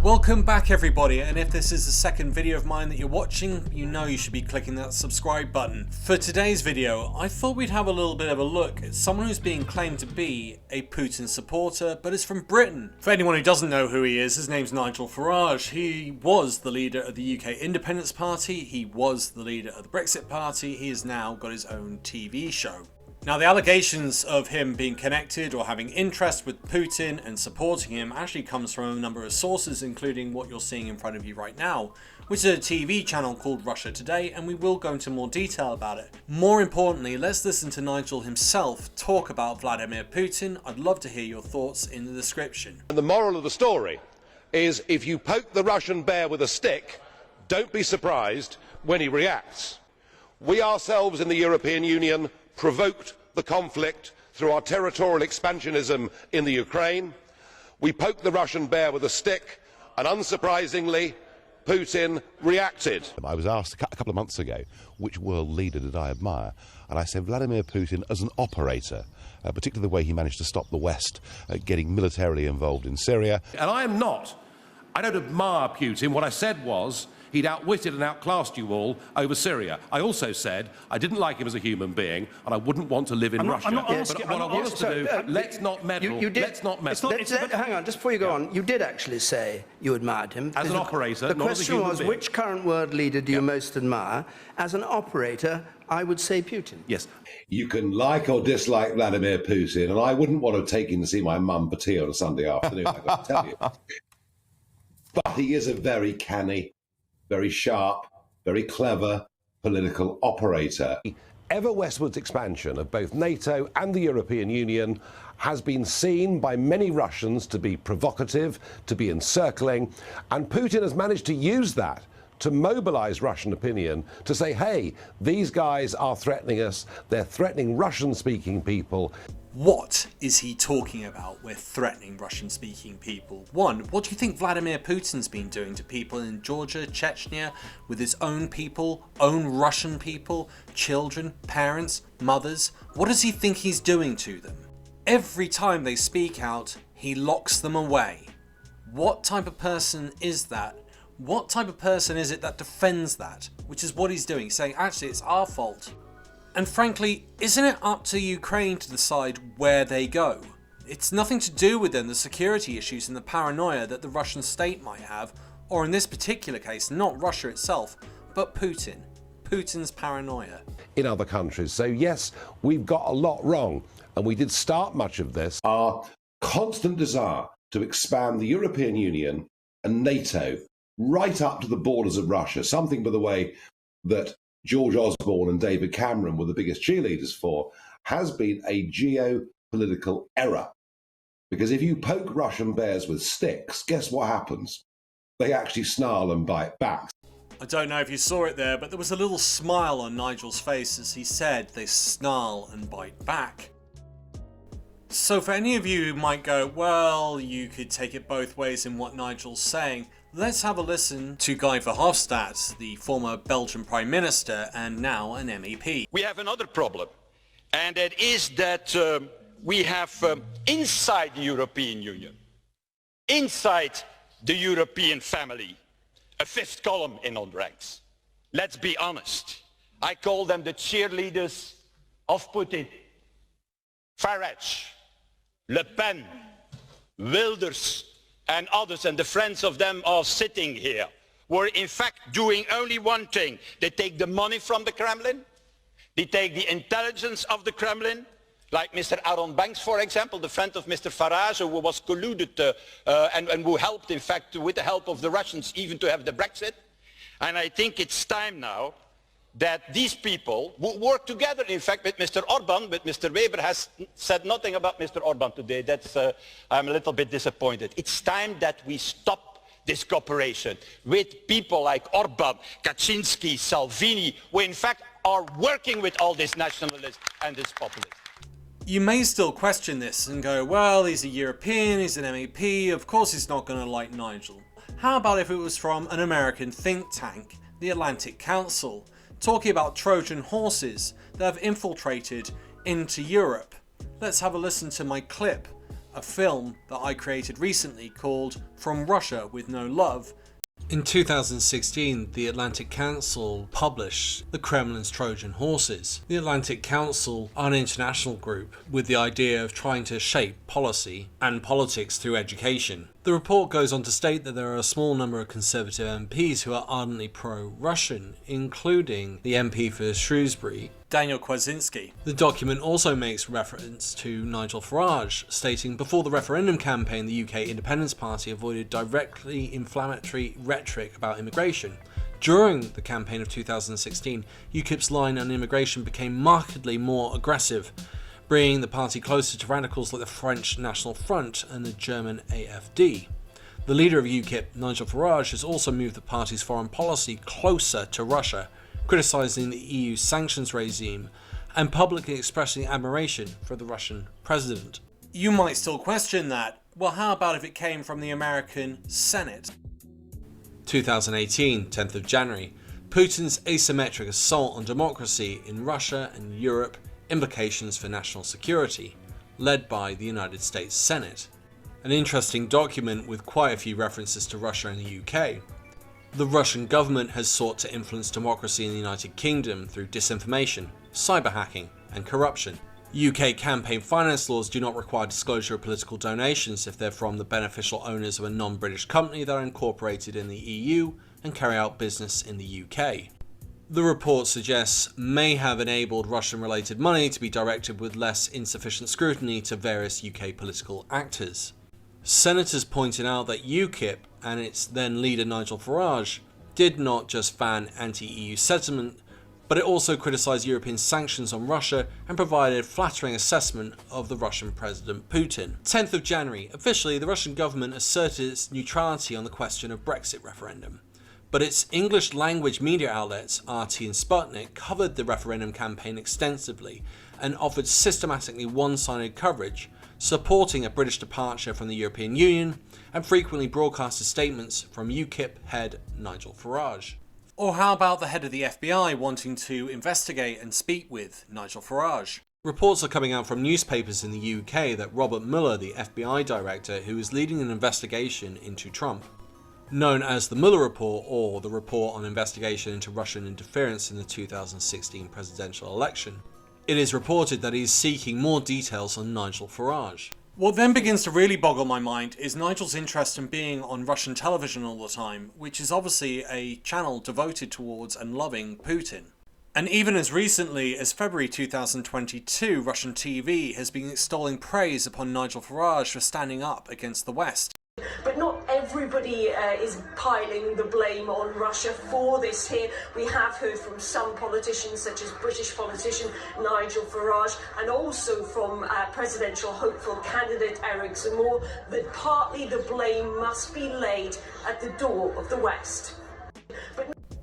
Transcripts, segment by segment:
Welcome back everybody, and if this is the second video of mine that you're watching, you know you should be clicking that subscribe button. For today's video, I thought we'd have a little bit of a look at someone who's being claimed to be a Putin supporter, but is from Britain. For anyone who doesn't know who he is, his name's Nigel Farage. He was the leader of the UK Independence Party, he was the leader of the Brexit Party, he has now got his own TV show. Now, the allegations of him being connected or having interest with Putin and supporting him actually comes from a number of sources, including what you're seeing in front of you right now, which is a TV channel called Russia Today, and we will go into more detail about it. More importantly, let's listen to Nigel himself talk about Vladimir Putin. I'd love to hear your thoughts in the description. And the moral of the story is, if you poke the Russian bear with a stick, don't be surprised when he reacts. We ourselves in the European Union provoked the conflict through our territorial expansionism in the Ukraine. We poked the Russian bear with a stick, and unsurprisingly, Putin reacted. I was asked a couple of months ago which world leader did I admire, and I said Vladimir Putin as an operator, particularly the way he managed to stop the West getting militarily involved in Syria. And I don't admire Putin. What I said was, he'd outwitted and outclassed you all over Syria. I also said I didn't like him as a human being, and I wouldn't want to live in Russia. But what I want us to do, let's not meddle. Let's not meddle. Hang on, just before you go on, you did actually say you admired him. As an operator, the not as a human question was, being. which current world leader do you most admire? As an operator, I would say Putin. Yes. You can like or dislike Vladimir Putin, and I wouldn't want to take him to see my mum for tea on a Sunday afternoon, I've got to tell you. But he is a very canny, very sharp, very clever political operator. Ever westwards expansion of both NATO and the European Union has been seen by many Russians to be provocative, to be encircling, and Putin has managed to use that to mobilize Russian opinion to say, hey, these guys are threatening us, they're threatening Russian-speaking people. What is he talking about with threatening Russian-speaking people? One, what do you think Vladimir Putin's been doing to people in Georgia, Chechnya, with his own people, own Russian people, children, parents, mothers? What does he think he's doing to them? Every time they speak out, he locks them away. What type of person is that? What type of person is it that defends that? Which is what he's doing, saying, actually, it's our fault. And frankly, isn't it up to Ukraine to decide where they go? It's nothing to do with them, the security issues and the paranoia that the Russian state might have, or in this particular case, not Russia itself, but Putin. Putin's paranoia. In other countries. So yes, we've got a lot wrong, and we did start much of this. Our constant desire to expand the European Union and NATO right up to the borders of Russia, something, by the way, that George Osborne and David Cameron were the biggest cheerleaders for, has been a geopolitical error. Because if you poke Russian bears with sticks, guess what happens? They actually snarl and bite back. I don't know if you saw it there, but there was a little smile on Nigel's face as he said they snarl and bite back. So for any of you who might go, well, you could take it both ways in what Nigel's saying, let's have a listen to Guy Verhofstadt, the former Belgian Prime Minister and now an MEP. We have another problem, and that is that we have inside the European Union, inside the European family, a fifth column in on ranks. Let's be honest. I call them the cheerleaders of Putin. Farage, Le Pen, Wilders, and others, and the friends of them are sitting here, were in fact doing only one thing. They take the money from the Kremlin, they take the intelligence of the Kremlin, like Mr. Aaron Banks, for example, the friend of Mr. Farage, who was colluded and who helped, in fact, with the help of the Russians, even to have the Brexit. And I think it's time now that these people will work together, in fact, with Mr. Orban, but Mr. Weber has said nothing about Mr. Orban today. That's, I'm a little bit disappointed. It's time that we stop this cooperation with people like Orban, Kaczynski, Salvini, who in fact are working with all these nationalists and this populists. You may still question this and go, well, he's a European, he's an MEP, of course he's not going to like Nigel. How about if it was from an American think tank, the Atlantic Council, talking about Trojan horses that have infiltrated into Europe? Let's have a listen to my clip a film that I created recently called From Russia with No Love. In 2016, the Atlantic Council published The Kremlin's Trojan Horses. The Atlantic Council are an international group with the idea of trying to shape policy and politics through education. The report goes on to state that there are a small number of Conservative MPs who are ardently pro-Russian, including the MP for Shrewsbury, Daniel Kwasinski. The document also makes reference to Nigel Farage, stating, before the referendum campaign, the UK Independence Party avoided directly inflammatory rhetoric about immigration. During the campaign of 2016, UKIP's line on immigration became markedly more aggressive, bringing the party closer to radicals like the French National Front and the German AfD. The leader of UKIP, Nigel Farage, has also moved the party's foreign policy closer to Russia, criticising the EU sanctions regime and publicly expressing admiration for the Russian president. You might still question that. Well, how about if it came from the American Senate? 2018, 10th of January. Putin's asymmetric assault on democracy in Russia and Europe, implications for national security, led by the United States Senate. An interesting document with quite a few references to Russia and the UK. The Russian government has sought to influence democracy in the United Kingdom through disinformation, cyber hacking, and corruption. UK campaign finance laws do not require disclosure of political donations if they're from the beneficial owners of a non-British company that are incorporated in the EU and carry out business in the UK. The report suggests may have enabled Russian-related money to be directed with less insufficient scrutiny to various UK political actors. Senators pointed out that UKIP and its then leader Nigel Farage did not just fan anti-EU sentiment, but it also criticised European sanctions on Russia and provided a flattering assessment of the Russian President Putin. 10th of January, officially the Russian government asserted its neutrality on the question of Brexit referendum. But its English language media outlets, RT and Sputnik, covered the referendum campaign extensively and offered systematically one-sided coverage, supporting a British departure from the European Union, and frequently broadcasted statements from UKIP head Nigel Farage. Or how about the head of the FBI wanting to investigate and speak with Nigel Farage? Reports are coming out from newspapers in the UK that Robert Mueller, the FBI director who is leading an investigation into Trump, known as the Mueller Report or the Report on Investigation into Russian Interference in the 2016 presidential election. It is reported that he is seeking more details on Nigel Farage. What then begins to really boggle my mind is Nigel's interest in being on Russian television all the time, which is obviously a channel devoted towards and loving Putin. And even as recently as February 2022, Russian TV has been extolling praise upon Nigel Farage for standing up against the West. But not everybody is piling the blame on Russia for this here. We have heard from some politicians, such as British politician Nigel Farage, and also from presidential hopeful candidate Eric Zemmour, that partly the blame must be laid at the door of the West.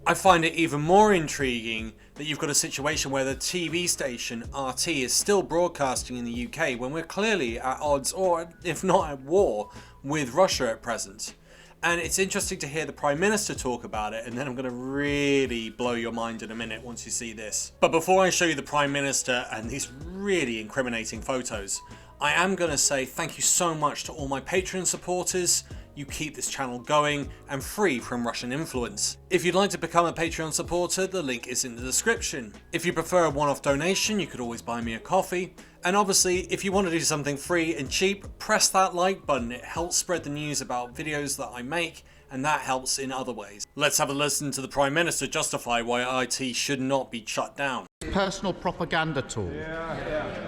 I find it even more intriguing that you've got a situation where the TV station RT is still broadcasting in the UK when we're clearly at odds, or if not at war, with Russia at present. And it's interesting to hear the Prime Minister talk about it, and then I'm going to really blow your mind in a minute once you see this. But before I show you the Prime Minister and these really incriminating photos, I am going to say thank you so much to all my Patreon supporters. You keep this channel going and free from Russian influence. If you'd like to become a Patreon supporter, the link is in the description. If you prefer a one-off donation, you could always buy me a coffee. And obviously, if you want to do something free and cheap, press that like button. It helps spread the news about videos that I make, and that helps in other ways. Let's have a listen to the Prime Minister justify why IT should not be shut down. Personal propaganda tool.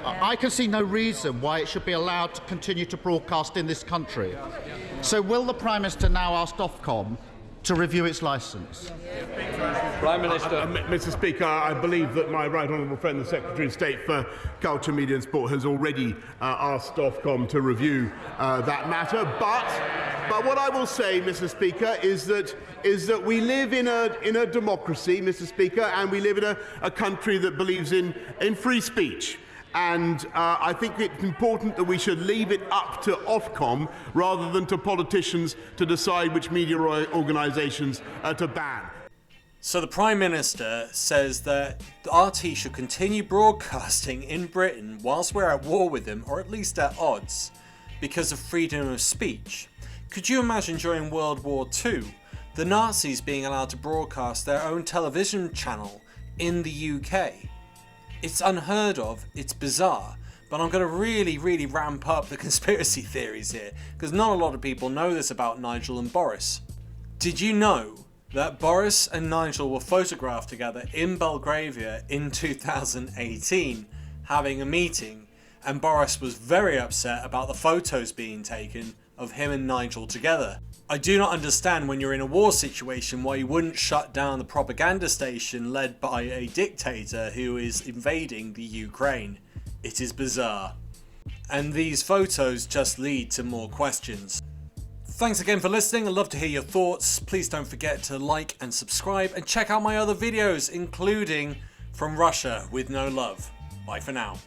I can see no reason why it should be allowed to continue to broadcast in this country. So will the Prime Minister now ask Ofcom to review its licence? Prime Minister. Mr. Speaker, I believe that my right honourable friend, the Secretary of State for Culture, Media and Sport, has already asked Ofcom to review that matter. But what I will say, Mr. Speaker, is that we live in a democracy, Mr. Speaker, and we live in a country that believes in free speech. And I think it's important that we should leave it up to Ofcom rather than to politicians to decide which media organisations to ban. So the Prime Minister says that the RT should continue broadcasting in Britain whilst we're at war with them, or at least at odds. because of freedom of speech. Could you imagine during World War II, the Nazis being allowed to broadcast their own television channel in the UK? It's unheard of, it's bizarre, but I'm going to really ramp up the conspiracy theories here, because not a lot of people know this about Nigel and Boris. Did you know that Boris and Nigel were photographed together in Belgravia in 2018, having a meeting, and Boris was very upset about the photos being taken of him and Nigel together? I do not understand, when you're in a war situation, why you wouldn't shut down the propaganda station led by a dictator who is invading the Ukraine. It is bizarre. And these photos just lead to more questions. Thanks again for listening. I'd love to hear your thoughts. Please don't forget to like and subscribe, and check out my other videos, including From Russia with No Love. Bye for now.